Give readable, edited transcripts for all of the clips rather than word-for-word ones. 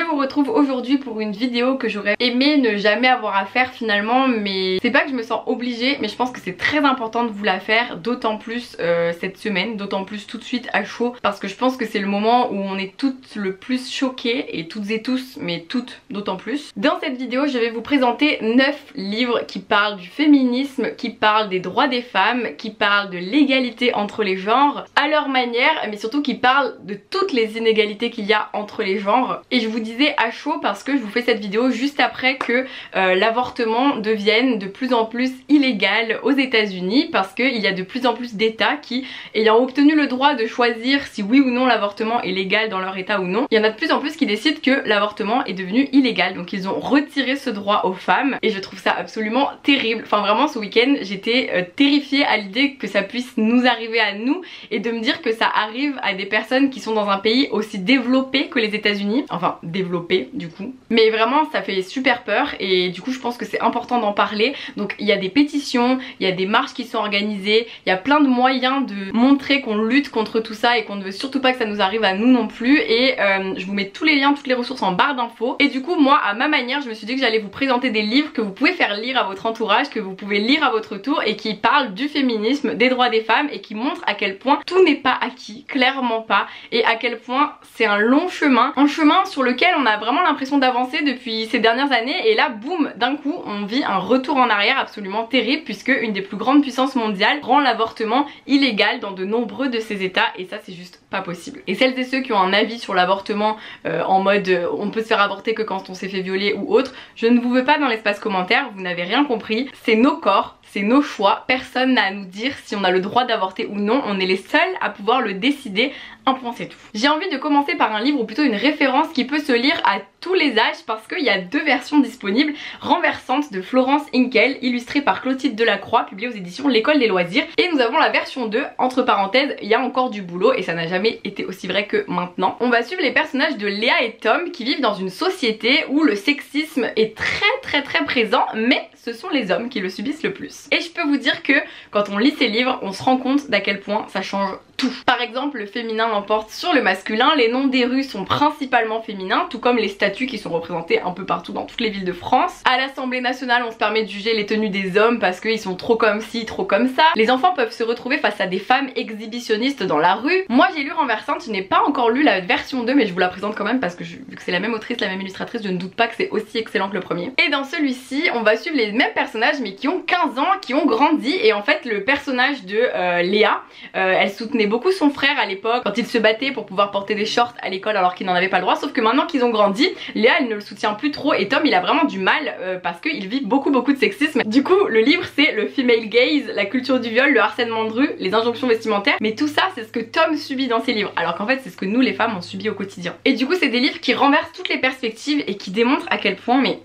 vous retrouve aujourd'hui pour une vidéo que j'aurais aimé ne jamais avoir à faire finalement, mais c'est pas que je me sens obligée, mais je pense que c'est très important de vous la faire, d'autant plus cette semaine, d'autant plus tout de suite à chaud, parce que je pense que c'est le moment où on est toutes le plus choquées, et toutes et tous, mais toutes d'autant plus. Dans cette vidéo, je vais vous présenter 9 livres qui parlent du féminisme, qui parlent des droits des femmes, qui parlent de l'égalité entre les genres, à leur manière, mais surtout qui parlent de toutes les inégalités qu'il y a entre les genres. Et je vous disais à chaud parce que je vous fais cette vidéo juste après que l'avortement devienne de plus en plus illégal aux États-Unis, parce qu'il y a de plus en plus d'États qui, ayant obtenu le droit de choisir si oui ou non l'avortement est légal dans leur État ou non, il y en a de plus en plus qui décident que l'avortement est devenu illégal. Donc ils ont retiré ce droit aux femmes et je trouve ça absolument terrible. Enfin vraiment ce week-end j'étais terrifiée à l'idée que ça puisse nous arriver à nous et de me dire que ça arrive à des personnes qui sont dans un pays aussi développé que les États-Unis. Enfin développé du coup. Mais vraiment ça fait super peur et du coup je pense que c'est important d'en parler. Donc il y a des pétitions, il y a des marches qui sont organisées, il y a plein de moyens de montrer qu'on lutte contre tout ça et qu'on ne veut surtout pas que ça nous arrive à nous non plus. Et je vous mets tous les liens, toutes les ressources en barre d'infos. Et du coup moi à ma manière je me suis dit que j'allais vous présenter des livres que vous pouvez faire lire à votre entourage, que vous pouvez lire à votre tour et qui parlent du féminisme, des droits des femmes et qui montrent à quel point tout n'est pas acquis, clairement pas, et à quel point c'est un long chemin, un chemin sur lequel on a vraiment l'impression d'avancer depuis ces dernières années et là boum, d'un coup on vit un retour en arrière absolument terrible puisque une des plus grandes puissances mondiales rend l'avortement illégal dans de nombreux de ces états et ça c'est juste pas possible. Et celles et ceux qui ont un avis sur l'avortement en mode on peut se faire avorter que quand on s'est fait violer ou autre, je ne vous veux pas dans l'espace commentaire, vous n'avez rien compris, c'est nos corps, c'est nos choix, personne n'a à nous dire si on a le droit d'avorter ou non, on est les seuls à pouvoir le décider, un point c'est tout. J'ai envie de commencer par un livre ou plutôt une référence qui peut se lire à tous les âges parce qu'il y a deux versions disponibles. Renversante de Florence Hinkel, illustrée par Clotilde Delacroix, publiée aux éditions L'École des Loisirs. Et nous avons la version 2, entre parenthèses, il y a encore du boulot et ça n'a jamais été aussi vrai que maintenant. On va suivre les personnages de Léa et Tom qui vivent dans une société où le sexisme est très présent, mais ce sont les hommes qui le subissent le plus. Et je peux vous dire que quand on lit ces livres, on se rend compte d'à quel point ça change tout. Par exemple, le féminin l'emporte sur le masculin, les noms des rues sont principalement féminins, tout comme les statues qui sont représentées un peu partout dans toutes les villes de France. À l'Assemblée nationale, on se permet de juger les tenues des hommes parce qu'ils sont trop comme ci, trop comme ça. Les enfants peuvent se retrouver face à des femmes exhibitionnistes dans la rue. Moi j'ai lu Renversante, je n'ai pas encore lu la version 2 mais je vous la présente quand même parce que vu que c'est la même autrice, la même illustratrice, je ne doute pas que c'est aussi excellent que le premier. Et dans celui-ci, on va suivre les mêmes personnages mais qui ont 15 ans, qui ont grandi et en fait le personnage de Léa, elle soutenait beaucoup son frère à l'époque quand il se battait pour pouvoir porter des shorts à l'école alors qu'il n'en avait pas le droit, sauf que maintenant qu'ils ont grandi, Léa elle ne le soutient plus trop et Tom il a vraiment du mal parce qu'il vit beaucoup de sexisme. Du coup le livre c'est le female gaze, la culture du viol, le harcèlement de rue, les injonctions vestimentaires, mais tout ça c'est ce que Tom subit dans ses livres alors qu'en fait c'est ce que nous les femmes on subit au quotidien. Et du coup c'est des livres qui renversent toutes les perspectives et qui démontrent à quel point mais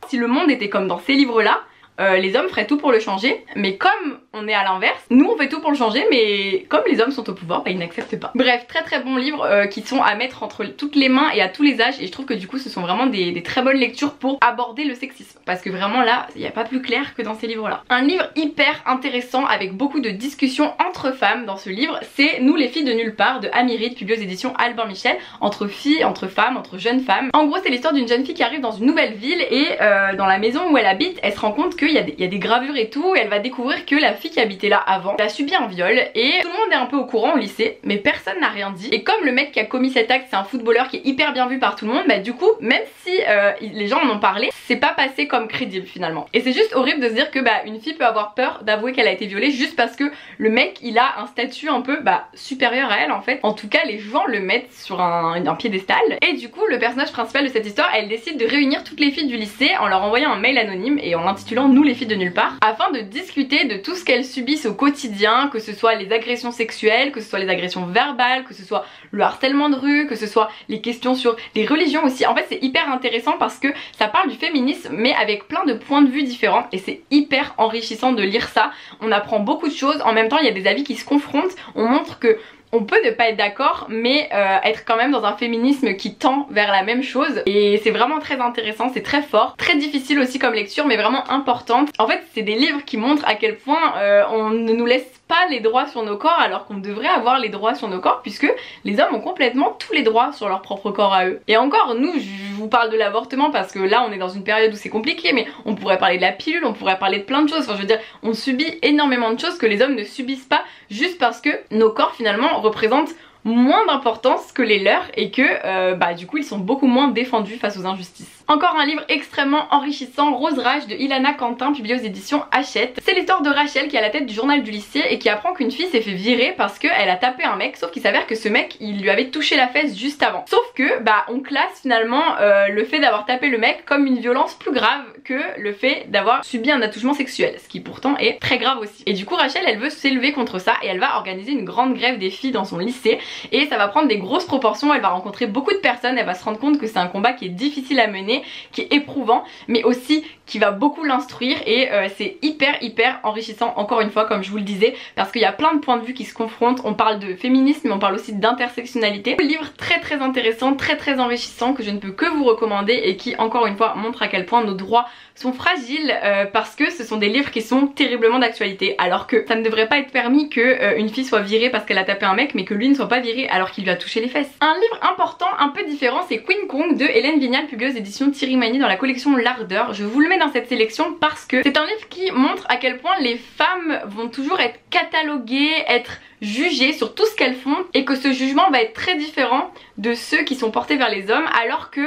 si le monde était comme dans ces livres là, les hommes feraient tout pour le changer, mais comme on est à l'inverse, nous on fait tout pour le changer, mais comme les hommes sont au pouvoir, bah ils n'acceptent pas. Bref, très bons livres qui sont à mettre entre toutes les mains et à tous les âges, et je trouve que du coup ce sont vraiment des très bonnes lectures pour aborder le sexisme, parce que vraiment là, il n'y a pas plus clair que dans ces livres là. Un livre hyper intéressant avec beaucoup de discussions entre femmes dans ce livre, c'est Nous les filles de nulle part de Amy Reed, publié aux éditions Albin Michel, entre filles, entre femmes, entre jeunes femmes. En gros c'est l'histoire d'une jeune fille qui arrive dans une nouvelle ville et dans la maison où elle habite, elle se rend compte qu'il y a des gravures et tout, et elle va découvrir que la fille qui habitait là avant a subi un viol et tout le monde est un peu au courant au lycée mais personne n'a rien dit. Et comme le mec qui a commis cet acte c'est un footballeur qui est hyper bien vu par tout le monde, bah du coup même si les gens en ont parlé, c'est pas passé comme crédible finalement. Et c'est juste horrible de se dire que bah une fille peut avoir peur d'avouer qu'elle a été violée juste parce que le mec il a un statut un peu supérieur à elle en fait. En tout cas les gens le mettent sur un piédestal. Et du coup le personnage principal de cette histoire, elle décide de réunir toutes les filles du lycée en leur envoyant un mail anonyme et en l'intitulant Nous les filles de nulle part, afin de discuter de tout ce qu'elles subissent au quotidien, que ce soit les agressions sexuelles, que ce soit les agressions verbales, que ce soit le harcèlement de rue, que ce soit les questions sur les religions aussi. En fait c'est hyper intéressant parce que ça parle du féminisme mais avec plein de points de vue différents et c'est hyper enrichissant de lire ça. On apprend beaucoup de choses, en même temps il y a des avis qui se confrontent, on montre que on peut ne pas être d'accord, mais être quand même dans un féminisme qui tend vers la même chose. Et c'est vraiment très intéressant, c'est très fort, très difficile aussi comme lecture, mais vraiment importante. En fait, c'est des livres qui montrent à quel point on ne nous laisse pas les droits sur nos corps alors qu'on devrait avoir les droits sur nos corps, puisque les hommes ont complètement tous les droits sur leur propre corps à eux. Et encore, nous, je vous parle de l'avortement parce que là on est dans une période où c'est compliqué, mais on pourrait parler de la pilule, on pourrait parler de plein de choses. Enfin, je veux dire, on subit énormément de choses que les hommes ne subissent pas, juste parce que nos corps finalement représentent moins d'importance que les leurs et que du coup ils sont beaucoup moins défendus face aux injustices. Encore un livre extrêmement enrichissant, Rose Rage de Ilana Quentin, publié aux éditions Hachette. C'est l'histoire de Rachel qui est à la tête du journal du lycée et qui apprend qu'une fille s'est fait virer parce qu'elle a tapé un mec, sauf qu'il s'avère que ce mec il lui avait touché la fesse juste avant. Sauf que on classe finalement le fait d'avoir tapé le mec comme une violence plus grave que le fait d'avoir subi un attouchement sexuel, ce qui pourtant est très grave aussi. Et du coup Rachel elle veut s'élever contre ça et elle va organiser une grande grève des filles dans son lycée et ça va prendre des grosses proportions, elle va rencontrer beaucoup de personnes, elle va se rendre compte que c'est un combat qui est difficile à mener, qui est éprouvant, mais aussi qui va beaucoup l'instruire et c'est hyper enrichissant, encore une fois comme je vous le disais, parce qu'il y a plein de points de vue qui se confrontent. On parle de féminisme mais on parle aussi d'intersectionnalité. Un livre très intéressant, très enrichissant que je ne peux que vous recommander et qui encore une fois montre à quel point nos droits sont fragiles parce que ce sont des livres qui sont terriblement d'actualité, alors que ça ne devrait pas être permis que une fille soit virée parce qu'elle a tapé un mec mais que lui ne soit pas viré alors qu'il lui a touché les fesses. Un livre important, un peu différent, c'est Queen Kong de Hélène Vignal, publié aux éditions Thierry Magny dans la collection L'Ardeur. Je vous le mets dans cette sélection parce que c'est un livre qui montre à quel point les femmes vont toujours être cataloguées, être jugées sur tout ce qu'elles font et que ce jugement va être très différent de ceux qui sont portés vers les hommes, alors que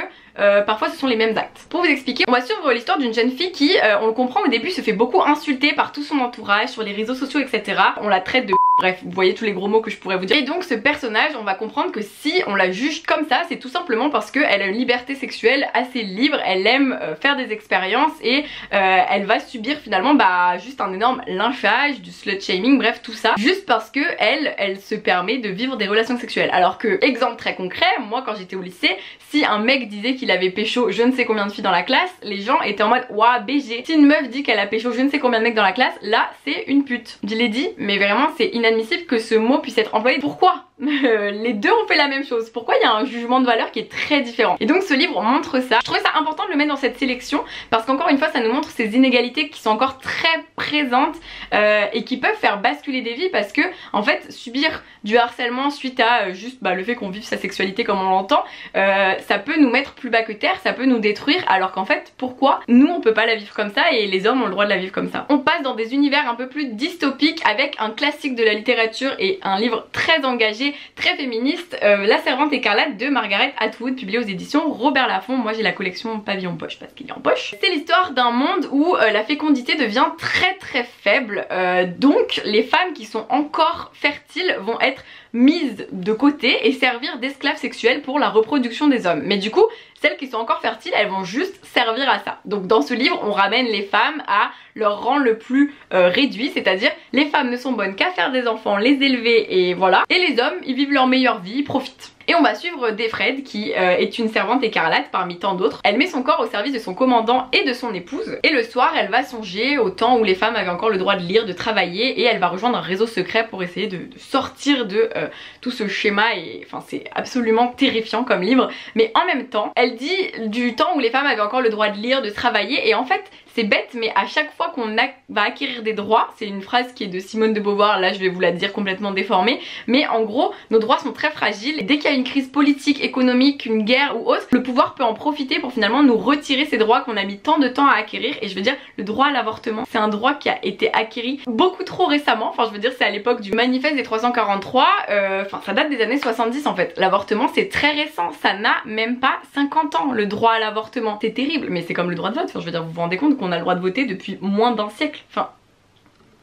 parfois ce sont les mêmes actes. Pour vous expliquer, on va suivre l'histoire d'une jeune fille qui, on le comprend au début, se fait beaucoup insulter par tout son entourage, sur les réseaux sociaux etc. On la traite de bref, vous voyez tous les gros mots que je pourrais vous dire. Et donc ce personnage, on va comprendre que si on la juge comme ça, c'est tout simplement parce qu'elle a une liberté sexuelle assez libre, elle aime faire des expériences et elle va subir finalement juste un énorme lynchage, du slut shaming, bref tout ça, juste parce que elle se permet de vivre des relations sexuelles. Alors que, exemple très concret, moi quand j'étais au lycée, si un mec disait qu'il avait pécho je ne sais combien de filles dans la classe, les gens étaient en mode ouah BG. Si une meuf dit qu'elle a pécho je ne sais combien de mecs dans la classe, là c'est une pute. Je l'ai dit, mais vraiment c'est inadmissible que ce mot puisse être employé. Pourquoi les deux ont fait la même chose? Pourquoi il y a un jugement de valeur qui est très différent? Et donc ce livre montre ça. Je trouvais ça important de le mettre dans cette sélection parce qu'encore une fois ça nous montre ces inégalités qui sont encore très présentes et qui peuvent faire basculer des vies, parce que en fait subir du harcèlement suite à juste le fait qu'on vive sa sexualité comme on l'entend, ça peut nous mettre plus bas que terre, ça peut nous détruire, alors qu'en fait pourquoi nous on peut pas la vivre comme ça et les hommes ont le droit de la vivre comme ça. On passe dans des univers un peu plus dystopiques avec un classique de la littérature et un livre très engagé, très féministe, La Servante écarlate de Margaret Atwood, publié aux éditions Robert Laffont. Moi j'ai la collection Pavillon Poche parce qu'il est en poche. C'est l'histoire d'un monde où la fécondité devient très faible, donc les femmes qui sont encore fertiles vont être mises de côté et servir d'esclaves sexuels pour la reproduction des hommes. Mais du coup, celles qui sont encore fertiles, elles vont juste servir à ça. Donc dans ce livre, on ramène les femmes à leur rang le plus réduit, c'est-à-dire les femmes ne sont bonnes qu'à faire des enfants, les élever et voilà. Et les hommes, ils vivent leur meilleure vie, ils profitent. Et on va suivre Defred qui est une servante écarlate parmi tant d'autres. Elle met son corps au service de son commandant et de son épouse. Et le soir, elle va songer au temps où les femmes avaient encore le droit de lire, de travailler, et elle va rejoindre un réseau secret pour essayer de sortir de tout ce schéma. Et enfin c'est absolument terrifiant comme livre. Mais en même temps, elle dit du temps où les femmes avaient encore le droit de lire, de travailler, et en fait c'est bête, mais à chaque fois qu'on va acquérir des droits, c'est une phrase qui est de Simone de Beauvoir, là je vais vous la dire complètement déformée, mais en gros nos droits sont très fragiles. Dès qu'il y a une crise politique, économique, une guerre ou autre, le pouvoir peut en profiter pour finalement nous retirer ces droits qu'on a mis tant de temps à acquérir. Et je veux dire, le droit à l'avortement, c'est un droit qui a été acquis beaucoup trop récemment. Enfin je veux dire, c'est à l'époque du manifeste des 343, enfin ça date des années 70 en fait. L'avortement c'est très récent, ça n'a même pas 50 ans le droit à l'avortement. C'est terrible, mais c'est comme le droit de vote. Enfin je veux dire, vous vous rendez compte qu'on a le droit de voter depuis moins d'un siècle. Enfin,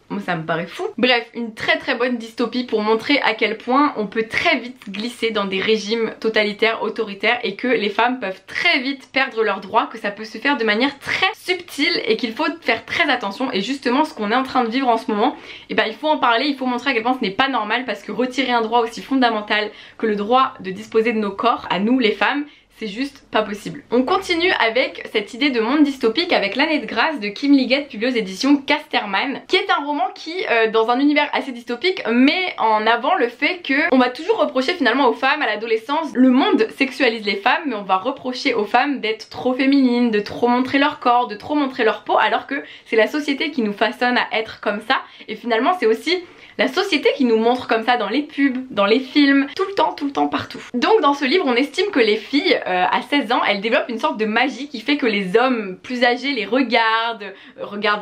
moi ça me paraît fou. Bref, une très bonne dystopie pour montrer à quel point on peut très vite glisser dans des régimes totalitaires, autoritaires, et que les femmes peuvent très vite perdre leurs droits, que ça peut se faire de manière très subtile et qu'il faut faire très attention. Et justement ce qu'on est en train de vivre en ce moment, et il faut en parler, il faut montrer à quel point ce n'est pas normal, parce que retirer un droit aussi fondamental que le droit de disposer de nos corps, à nous les femmes, c'est juste pas possible. On continue avec cette idée de monde dystopique avec L'année de grâce de Kim Liggett, publié aux éditions Casterman, qui est un roman qui, dans un univers assez dystopique, met en avant le fait que on va toujours reprocher finalement aux femmes, à l'adolescence, le monde sexualise les femmes, mais on va reprocher aux femmes d'être trop féminines, de trop montrer leur corps, de trop montrer leur peau, alors que c'est la société qui nous façonne à être comme ça, et finalement c'est aussi la société qui nous montre comme ça dans les pubs, dans les films, tout le temps, partout. Donc dans ce livre, on estime que les filles, à 16 ans, elles développent une sorte de magie qui fait que les hommes plus âgés les regardent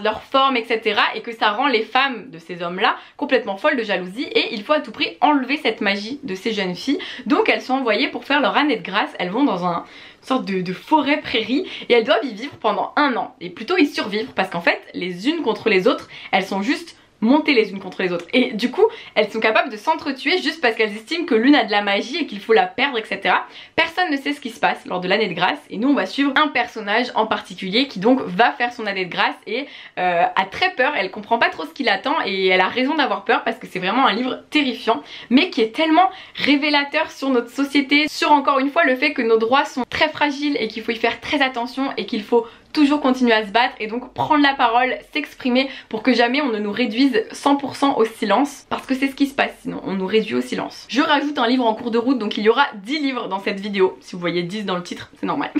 leur forme, etc. Et que ça rend les femmes de ces hommes-là complètement folles de jalousie. Et il faut à tout prix enlever cette magie de ces jeunes filles. Donc elles sont envoyées pour faire leur année de grâce. Elles vont dans une sorte de forêt prairie et elles doivent y vivre pendant 1 an. Et plutôt y survivre parce qu'en fait, les unes contre les autres, elles sont juste monter les unes contre les autres, et du coup elles sont capables de s'entretuer juste parce qu'elles estiment que l'une a de la magie et qu'il faut la perdre, etc. Personne ne sait ce qui se passe lors de l'année de grâce et nous on va suivre un personnage en particulier qui donc va faire son année de grâce et a très peur, elle comprend pas trop ce qui l'attend et elle a raison d'avoir peur parce que c'est vraiment un livre terrifiant mais qui est tellement révélateur sur notre société, sur encore une fois le fait que nos droits sont très fragiles et qu'il faut y faire très attention et qu'il faut toujours continuer à se battre et donc prendre la parole, s'exprimer pour que jamais on ne nous réduise 100% au silence parce que c'est ce qui se passe sinon, on nous réduit au silence. Je rajoute un livre en cours de route donc il y aura 10 livres dans cette vidéo, si vous voyez 10 dans le titre c'est normal.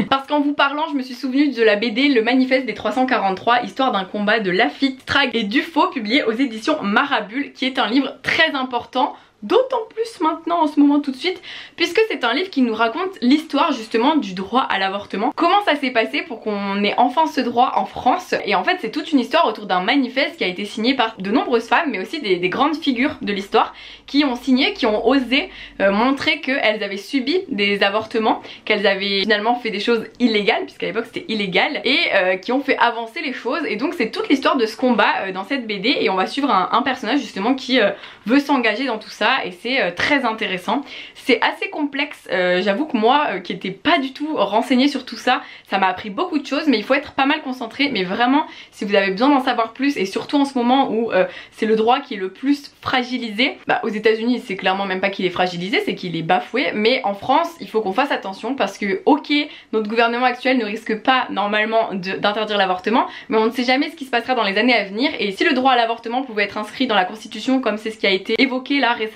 Parce qu'en vous parlant je me suis souvenu de la BD Le Manifeste des 343, histoire d'un combat de Lafitte, Strag et Dufaux, publié aux éditions Marabule, qui est un livre très important. D'autant plus maintenant en ce moment tout de suite puisque c'est un livre qui nous raconte l'histoire justement du droit à l'avortement. Comment ça s'est passé pour qu'on ait enfin ce droit en France, et en fait c'est toute une histoire autour d'un manifeste qui a été signé par de nombreuses femmes mais aussi des grandes figures de l'histoire qui ont signé, qui ont osé montrer qu'elles avaient subi des avortements, qu'elles avaient finalement fait des choses illégales puisqu'à l'époque c'était illégal, et qui ont fait avancer les choses. Et donc c'est toute l'histoire de ce combat dans cette BD et on va suivre un personnage justement qui veut s'engager dans tout ça et c'est très intéressant. C'est assez complexe, j'avoue que moi qui n'étais pas du tout renseignée sur tout ça, ça m'a appris beaucoup de choses mais il faut être pas mal concentré. Mais vraiment si vous avez besoin d'en savoir plus, et surtout en ce moment où c'est le droit qui est le plus fragilisé, bah, aux États-Unis c'est clairement même pas qu'il est fragilisé, c'est qu'il est bafoué, mais en France il faut qu'on fasse attention parce que ok, notre gouvernement actuel ne risque pas normalement d'interdire l'avortement, mais on ne sait jamais ce qui se passera dans les années à venir, et si le droit à l'avortement pouvait être inscrit dans la Constitution comme c'est ce qui a été évoqué là récemment,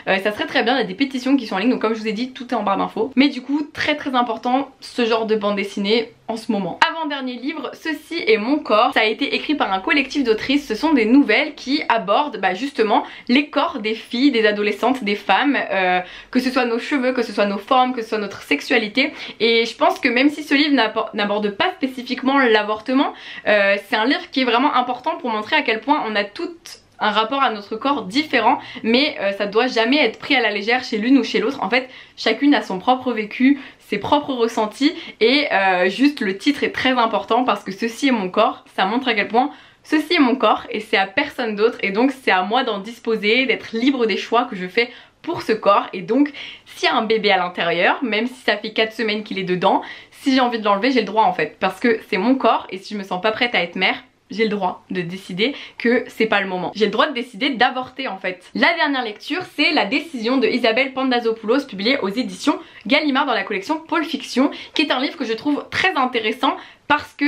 ça serait très bien. Il y a des pétitions qui sont en ligne donc comme je vous ai dit tout est en barre d'infos, mais du coup très important ce genre de bande dessinée en ce moment. Avant-dernier livre, Ceci est mon corps, ça a été écrit par un collectif d'autrices. Ce sont des nouvelles qui abordent justement les corps des filles, des adolescentes, des femmes, que ce soit nos cheveux, que ce soit nos formes, que ce soit notre sexualité. Et je pense que même si ce livre n'aborde pas spécifiquement l'avortement, c'est un livre qui est vraiment important pour montrer à quel point on a toutes un rapport à notre corps différent, mais ça doit jamais être pris à la légère chez l'une ou chez l'autre. En fait chacune a son propre vécu, ses propres ressentis, et juste le titre est très important parce que ceci est mon corps, ça montre à quel point ceci est mon corps et c'est à personne d'autre, et donc c'est à moi d'en disposer, d'être libre des choix que je fais pour ce corps. Et donc s'il y a un bébé à l'intérieur, même si ça fait 4 semaines qu'il est dedans, si j'ai envie de l'enlever j'ai le droit en fait, parce que c'est mon corps et si je me sens pas prête à être mère, j'ai le droit de décider que c'est pas le moment. J'ai le droit de décider d'avorter en fait. La dernière lecture c'est La décision de Isabelle Pandazopoulos, publiée aux éditions Gallimard dans la collection Pôle Fiction, qui est un livre que je trouve très intéressant parce que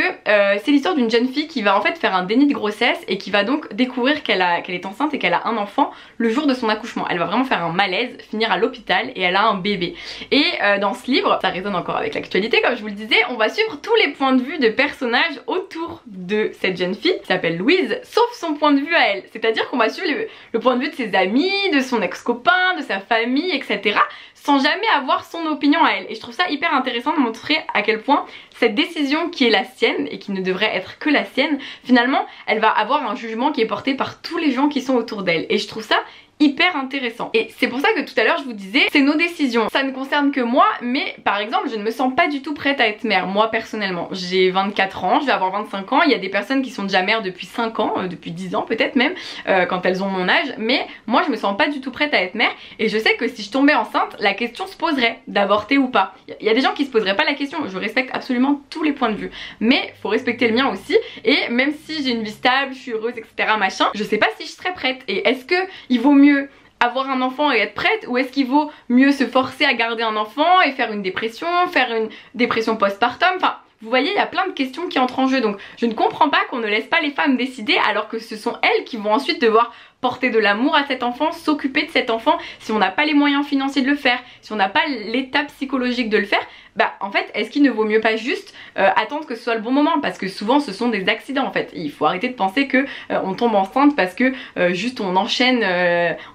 c'est l'histoire d'une jeune fille qui va en fait faire un déni de grossesse et qui va donc découvrir qu'elle est enceinte et qu'elle a un enfant le jour de son accouchement. Elle va vraiment faire un malaise, finir à l'hôpital et elle a un bébé. Et dans ce livre, ça résonne encore avec l'actualité comme je vous le disais, on va suivre tous les points de vue de personnages autour de cette jeune fille qui s'appelle Louise, sauf son point de vue à elle. C'est-à-dire qu'on va suivre le point de vue de ses amis, de son ex-copain, de sa famille, etc. sans jamais avoir son opinion à elle. Et je trouve ça hyper intéressant de montrer à quel point cette décision qui est la sienne et qui ne devrait être que la sienne, finalement elle va avoir un jugement qui est porté par tous les gens qui sont autour d'elle. Et je trouve ça hyper intéressant. Et c'est pour ça que tout à l'heure je vous disais, c'est nos décisions, ça ne concerne que moi, mais par exemple je ne me sens pas du tout prête à être mère, moi personnellement. J'ai 24 ans, je vais avoir 25 ans, il y a des personnes qui sont déjà mères depuis 5 ans, depuis 10 ans peut-être même, quand elles ont mon âge, mais moi je me sens pas du tout prête à être mère, et je sais que si je tombais enceinte, la question se poserait d'avorter ou pas. Il y a des gens qui se poseraient pas la question, je respecte absolument tous les points de vue, mais faut respecter le mien aussi, et même si j'ai une vie stable, je suis heureuse, etc. machin, je sais pas si je serais prête, et est-ce que il vaut mieux avoir un enfant et être prête, ou est-ce qu'il vaut mieux se forcer à garder un enfant et faire une dépression postpartum, enfin vous voyez, il y a plein de questions qui entrent en jeu, donc je ne comprends pas qu'on ne laisse pas les femmes décider alors que ce sont elles qui vont ensuite devoir porter de l'amour à cet enfant, s'occuper de cet enfant. Si on n'a pas les moyens financiers de le faire, si on n'a pas l'état psychologique de le faire, bah en fait est-ce qu'il ne vaut mieux pas juste attendre que ce soit le bon moment, parce que souvent ce sont des accidents en fait. Il faut arrêter de penser que on tombe enceinte parce que juste on enchaîne,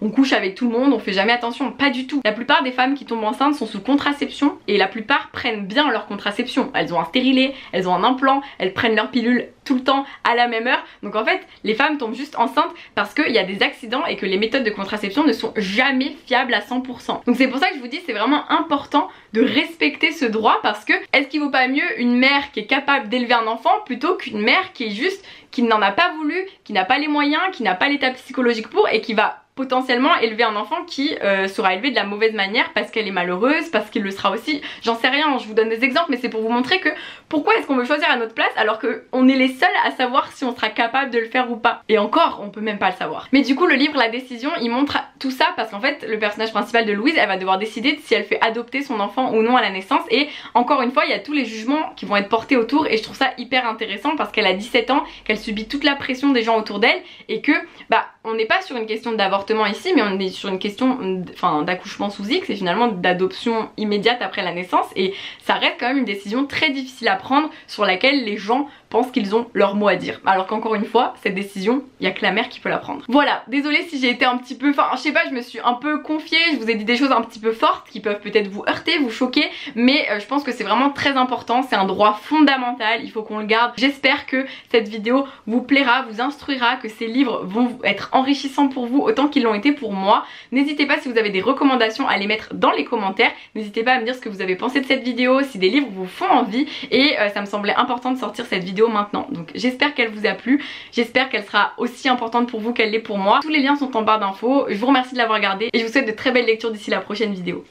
on couche avec tout le monde, on fait jamais attention, pas du tout. La plupart des femmes qui tombent enceintes sont sous contraception et la plupart prennent bien leur contraception. Elles ont un stérilet, elles ont un implant, elles prennent leur pilule tout le temps à la même heure. Donc en fait les femmes tombent juste enceintes parce qu'il y a des accidents et que les méthodes de contraception ne sont jamais fiables à 100%. Donc c'est pour ça que je vous dis c'est vraiment important de respecter ce droit, parce que est-ce qu'il vaut pas mieux une mère qui est capable d'élever un enfant plutôt qu'une mère qui est juste, qui n'en a pas voulu, qui n'a pas les moyens, qui n'a pas l'état psychologique pour et qui va potentiellement élever un enfant qui sera élevé de la mauvaise manière parce qu'elle est malheureuse, parce qu'il le sera aussi, j'en sais rien, je vous donne des exemples, mais c'est pour vous montrer que pourquoi est-ce qu'on veut choisir à notre place alors qu'on est les seuls à savoir si on sera capable de le faire ou pas. Et encore, on peut même pas le savoir. Mais du coup le livre La Décision, il montre tout ça parce qu'en fait le personnage principal de Louise, elle va devoir décider de si elle fait adopter son enfant ou non à la naissance, et encore une fois il y a tous les jugements qui vont être portés autour, et je trouve ça hyper intéressant parce qu'elle a 17 ans, qu'elle subit toute la pression des gens autour d'elle, et que bah on n'est pas sur une question d'avortement ici, mais on est sur une question d'accouchement sous X et finalement d'adoption immédiate après la naissance, et ça reste quand même une décision très difficile à prendre sur laquelle les gens pensent qu'ils ont leur mot à dire, alors qu'encore une fois cette décision il n'y a que la mère qui peut la prendre. Voilà, désolée si j'ai été un petit peu, je sais pas, je me suis un peu confiée, je vous ai dit des choses un petit peu fortes qui peuvent peut-être vous heurter, vous choquer, mais je pense que c'est vraiment très important, c'est un droit fondamental, il faut qu'on le garde. J'espère que cette vidéo vous plaira, vous instruira, que ces livres vont être enrichissants pour vous autant qu'ils l'ont été pour moi. N'hésitez pas, si vous avez des recommandations, à les mettre dans les commentaires, n'hésitez pas à me dire ce que vous avez pensé de cette vidéo, si des livres vous font envie, et ça me semblait important de sortir cette vidéo maintenant. Donc j'espère qu'elle vous a plu, j'espère qu'elle sera aussi importante pour vous qu'elle l'est pour moi. Tous les liens sont en barre d'infos, je vous remercie de l'avoir regardé et je vous souhaite de très belles lectures d'ici la prochaine vidéo.